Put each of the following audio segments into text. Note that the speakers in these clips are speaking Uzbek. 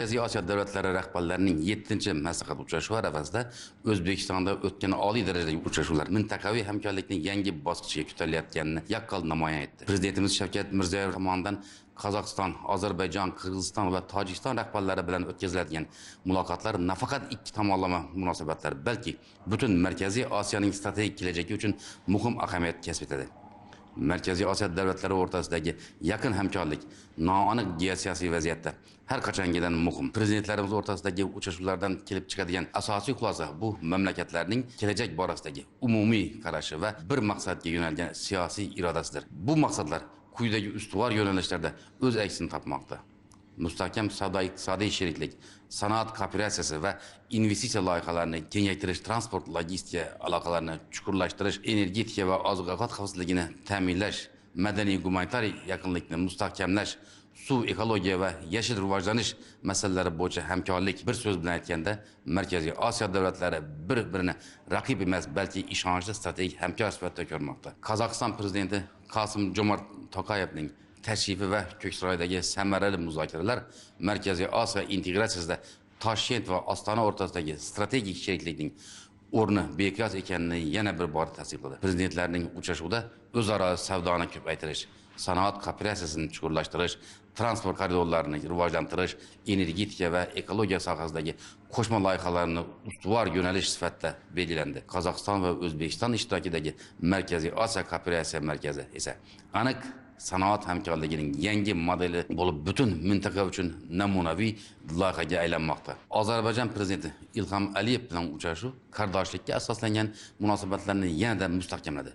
Markaziy Osiyo davlatlari rahbarlarining 7-maslahat uchrashuvi arafasida O'zbekistonda o'tgan oliy darajadagi uchrashuvlar mintaqaviy hamkorlikning yangi bosqichiga ko'tarilayotganini yaqqol namoyon etdi. Prezidentimiz Shavkat Mirziyoyev tomonidan Qozog'iston, Ozarbayjon, Qirg'iziston va Tojikiston rahbarlari bilan o'tkaziladigan muloqotlar nafaqat ikki tomonlama munosabatlar, balki butun Markaziy Osiyoning strategik kelajagi uchun muhim ahamiyat kasb etadi. Markaziy Osiyo davlatlari o'rtasidagi yaqin hamkorlik noaniq geosiyosiy vaziyatda har qachongidan muhim. Prezidentlarimiz o'rtasidagi uchrashuvlardan kelib chiqadigan asosiy xulosa bu mamlakatlarning kelajak borasidagi umumiy qarashi va bir maqsadga yo'nalgan siyosiy irodasidir. Bu maqsadlar quyidagi ustuvor yo'nalishlarda o'z aksini topmoqda. Mustahkam savdo-iqtisodiy sheriklik, sanoat kooperatsiyasi va investitsiya loyihalarini kengaytirish, transport, logistika aloqalarini chuqurlashtirish, energetika va oziq-ovqat xavfsizligini ta'minlash, madaniy-gumanitar yaqinlikni mustahkamlash, suv, ekologiya va yashil rivojlanish masalalari bo'yicha hamkorlik. Bir so'z bilan aytganda, Markaziy Osiyo davlatlari bir-birini raqib emas, balki ishonchli strategik hamkor sifatida ko'rmoqda. Qozog'iston prezidenti Qosim-Jomart Toqayevning tashrifi va Ko'ksaroydagi samarali muzokaralar Markaziy Osiyo integratsiyasida Toshkent va Ostona o'rtasidagi strategik sheriklikning o'rni beqiyos ekanini yana bir bor tasdiqladi. Prezidentlarning uchrashuvida o'zaro savdoni ko'paytirish, sanoat kooperatsiyasini chuqurlashtirish, transport koridorlarini rivojlantirish, energetika va ekologiya sohasidagi qo'shma loyihalarni ustuvor yo'nalish sifatida belgilandi. Qozog'iston va O'zbekiston ishtirokidagi Markaziy Osiyo kooperatsiya markazi esa aniq sanoat hamkorligining yangi modeli bo'lib, butun mintaqa uchun namunaviy loyihaga aylanmoqda. Ozarbayjon prezidenti Ilhom Aliyev bilan uchrashuv qardoshlikka asoslangan munosabatlarni yanada mustahkamladi.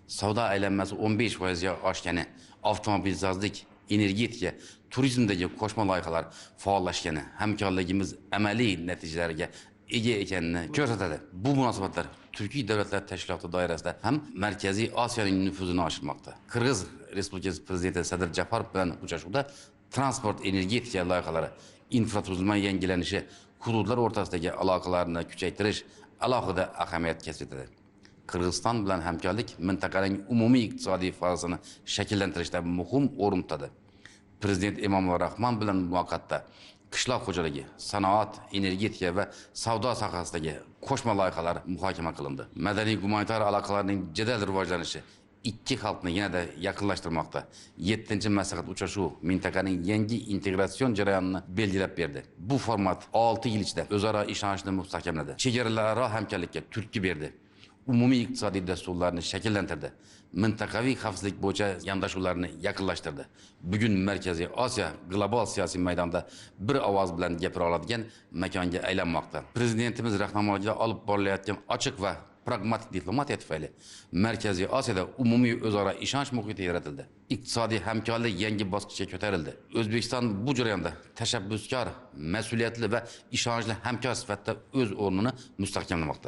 Savdo aylanmasi 15% ga oshgani, avtomobilsozlik, energetika, turizmdagi qo'shma loyihalar faollashgani, hamkorligimiz amaliy natijalarga ega ekanini ko'rsatadi. Bu munosabatlar Turkiy davlatlar tashkiloti doirasida ham Markaziy Osiyoning nufuzini oshirmoqda. Qirg'iz Respublikasi prezidenti Sadir Japarov bilan uchrashuvda transport, energetika loyihalari, infratuzilma yangilanishi, hududlar o'rtasidagi aloqalarni kuchaytirish alohida ahamiyat kasb etadi. Qirg'iziston bilan hamkorlik mintaqaning umumiy iqtisodiy fazasini shakllantirishda muhim o'rin tutadi. Prezident Emomali Rahmon bilan muloqotda qishloq xo'jaligi, sanoat, energetika va savdo sohasidagi qo'shma loyihalar muhokama qilindi. Madaniy-gumanitar aloqalarning jadal rivojlanishi ikki xalqni yanada yaqinlashtirmoqda. 7-maslahat uchrashuvi mintaqaning yangi integratsion jarayonini belgilab berdi. Bu format 6 yil ichida o'zaro ishonchni mustahkamladi. Chegaralararo hamkorlikka turtki berdi. Umumiy iqtisodiy dasturlarni shakllantirdi. Mintaqaviy xavfsizlik bo'yicha yondashuvlarni yaqinlashtirdi. Bugun Markaziy Osiyo global siyosiy maydonda bir ovoz bilan gapira oladigan makonga aylanmoqda. Prezidentimiz rahnamoligida olib borilayotgan ochiq va pragmatik diplomatiya tufayli Markaziy Osiyoda umumiy o'zaro ishonch muhiti yaratildi. Iqtisodiy hamkorlik yangi bosqichga ko'tarildi. O'zbekiston bu jarayonda tashabbuskor, mas'uliyatli va ishonchli hamkor sifatida o'z o'rnini mustahkamlamoqda.